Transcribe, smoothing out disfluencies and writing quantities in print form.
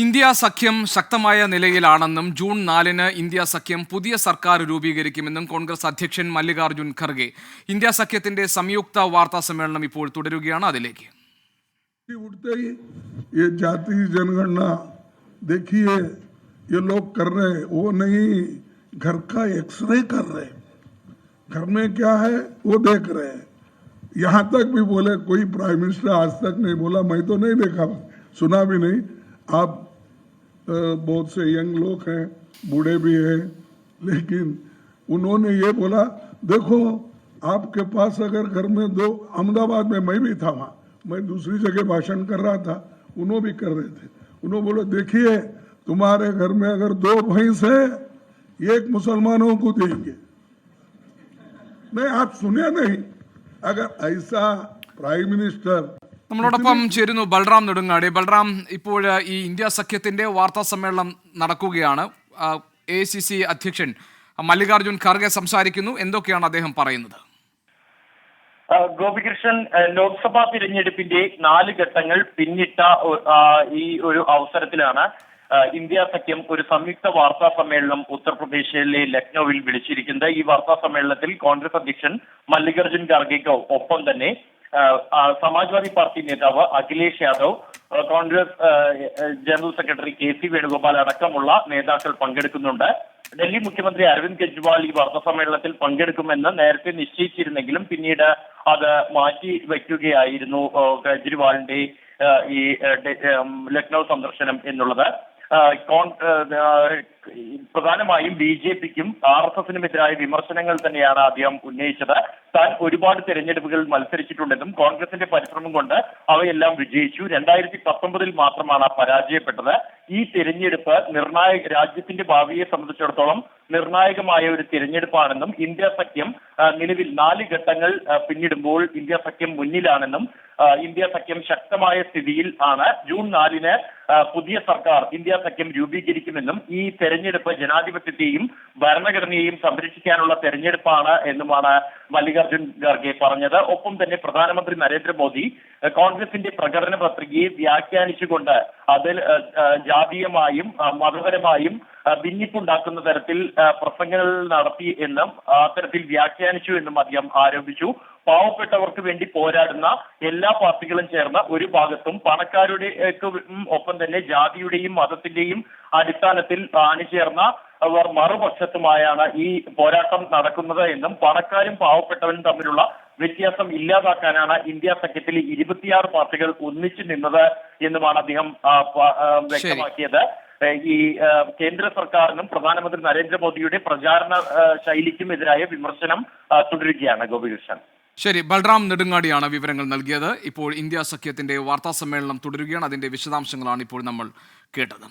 India സഖ്യം ശക്തമായ നിലയിലാണെന്നും June 4-ന് India സഖ്യം പുതിയ സർക്കാർ രൂപീകരിക്കുമെന്നും കോൺഗ്രസ് അധ്യക്ഷൻ മല്ലികാർജുൻ ഖർഗെ. ഇന്ത്യ സഖ്യത്തിന്റെ സംയുക്ത വാർത്താ സമ്മേളനം ഇപ്പോൾ തുടരുകയാണ്. അതിലേക്ക് उठते ही ये जाति जनगणना देखिए ये लोग कर रहे हैं, वो नहीं घर का एक्सरे कर रहे हैं, घर में क्या है वो देख रहे हैं. यहाँ तक भी बोले कोई प्राइम मिनिस्टर आज तक नहीं बोला, मैं तो नहीं देखा, सुना भी नहीं. आप बहुत से यंग लोग हैं, बूढ़े भी हैं, लेकिन उन्होंने ये बोला देखो आपके पास अगर घर में दो, अहमदाबाद में मैं भी था वहाँ, मैं दूसरी जगह भाषण कर रहा था, उन्होंने भी कर रहे थे. उन्होंने बोला देखिए तुम्हारे घर में अगर 2 भैंस है, एक मुसलमानों को देंगे. नहीं, आप सुने नहीं. अगर ऐसा प्राइम मिनिस्टर നമ്മളോടൊപ്പം ചേരുന്നു ബൽറാം നെടുങ്ങാടി. ബൽറാം, ഇപ്പോൾ ഈ ഇന്ത്യ സഖ്യത്തിന്റെ വാർത്താ സമ്മേളനം നടക്കുകയാണ്. AICC അധ്യക്ഷൻ മല്ലികാർജുൻ ഖർഗെ സംസാരിക്കുന്നു. എന്തൊക്കെയാണ് അദ്ദേഹം പറയുന്നത്? ഗോപികൃഷ്ണൻ, ലോക്സഭാ തിരഞ്ഞെടുപ്പിന്റെ 4 ഘട്ടങ്ങൾ പിന്നിട്ട ഈ ഒരു അവസരത്തിലാണ് ഇന്ത്യ സഖ്യം ഒരു സംയുക്ത വാർത്താ സമ്മേളനം ഉത്തർപ്രദേശിലെ ലക്നൌവിൽ വിളിച്ചിരിക്കുന്നത്. ഈ വാർത്താ സമ്മേളനത്തിൽ കോൺഗ്രസ് അധ്യക്ഷൻ മല്ലികാർജുൻ ഖർഗെക്ക് ഒപ്പം തന്നെ സമാജ്വാദി പാർട്ടി നേതാവ് Akhilesh Yadav, Congress general secretary KC Venugopal അടക്കമുള്ള നേതാക്കൾ പങ്കെടുക്കുന്നുണ്ട്. ഡൽഹി മുഖ്യമന്ത്രി അരവിന്ദ് കെജ്രിവാൾ ഈ വാർത്താ സമ്മേളനത്തിൽ പങ്കെടുക്കുമെന്ന് നേരത്തെ നിശ്ചയിച്ചിരുന്നെങ്കിലും പിന്നീട് അത് മാറ്റി വയ്ക്കുകയായിരുന്നു കെജ്രിവാളിന്റെ ഈ ലക്നൌ സന്ദർശനം എന്നുള്ളത്. പ്രധാനമായും BJPക്കും RSSനും എതിരായ വിമർശനങ്ങൾ തന്നെയാണ് അദ്ദേഹം ഉന്നയിച്ചത്. താൻ ഒരുപാട് തെരഞ്ഞെടുപ്പുകൾ മത്സരിച്ചിട്ടുണ്ടെന്നും കോൺഗ്രസിന്റെ പരിശ്രമം കൊണ്ട് അവയെല്ലാം വിജയിച്ചു, 2019 മാത്രമാണ് പരാജയപ്പെട്ടത്. ഈ തിരഞ്ഞെടുപ്പ് രാജ്യത്തിന്റെ ഭാവിയെ സംബന്ധിച്ചിടത്തോളം നിർണായകമായ ഒരു തിരഞ്ഞെടുപ്പാണെന്നും ഇന്ത്യ സഖ്യം നിലവിൽ 4 ഘട്ടങ്ങൾ പിന്നിടുമ്പോൾ ഇന്ത്യ സഖ്യം മുന്നിലാണെന്നും ഇന്ത്യ സഖ്യം ശക്തമായ സ്ഥിതിയിൽ ആണ്. ജൂൺ 4-ന് പുതിയ സർക്കാർ ഇന്ത്യ സഖ്യം രൂപീകരിക്കുമെന്നും ഈ തെരഞ്ഞെടുപ്പ് ജനാധിപത്യത്തെയും ഭരണഘടനയെയും സംരക്ഷിക്കാനുള്ള തെരഞ്ഞെടുപ്പാണ് എന്നുമാണ് മല്ലികാർജുൻ ഖർഗെ പറഞ്ഞത്. ഒപ്പം തന്നെ പ്രധാനമന്ത്രി നരേന്ദ്രമോദി കോൺഗ്രസിന്റെ പ്രകടന പത്രികയെ വ്യാഖ്യാനിച്ചുകൊണ്ട് അതിൽ ജാതീയമായും മതപരമായും ഭിന്നിപ്പുണ്ടാക്കുന്ന തരത്തിൽ പ്രസംഗങ്ങൾ നടത്തി എന്നും അത്തരത്തിൽ വ്യാഖ്യാനിച്ചു എന്നും അദ്ദേഹം ആരോപിച്ചു. പാവപ്പെട്ടവർക്ക് വേണ്ടി പോരാടുന്ന എല്ലാ പാർട്ടികളും ചേർന്ന ഒരു ഭാഗത്തും പണക്കാരുടെ ഒപ്പം തന്നെ ജാതിയുടെയും മതത്തിന്റെയും അടിസ്ഥാനത്തിൽ അണിചേർന്ന അവർ മറുപക്ഷത്തുമായാണ് ഈ പോരാട്ടം നടക്കുന്നത് എന്നും പണക്കാരും പാവപ്പെട്ടവരും തമ്മിലുള്ള വ്യത്യാസം ഇല്ലാതാക്കാനാണ് ഇന്ത്യ സഖ്യത്തിലെ 26 പാർട്ടികൾ ഒന്നിച്ചു നിന്നത് എന്നുമാണ് അദ്ദേഹം വ്യക്തമാക്കിയത്. ഈ കേന്ദ്ര സർക്കാരിനും പ്രധാനമന്ത്രി നരേന്ദ്രമോദിയുടെ പ്രചാരണ ശൈലിക്കും എതിരായ വിമർശനം തുടരുകയാണ്. ഗോപികൃഷ്ണൻ. ശരി, ബൽറാം നെടുങ്ങാടിയാണ് വിവരങ്ങൾ നൽകിയത്. ഇപ്പോൾ ഇന്ത്യ സഖ്യത്തിന്റെ വാർത്താ സമ്മേളനം തുടരുകയാണ്. അതിന്റെ വിശദാംശങ്ങളാണ് ഇപ്പോൾ നമ്മൾ കേട്ടത്.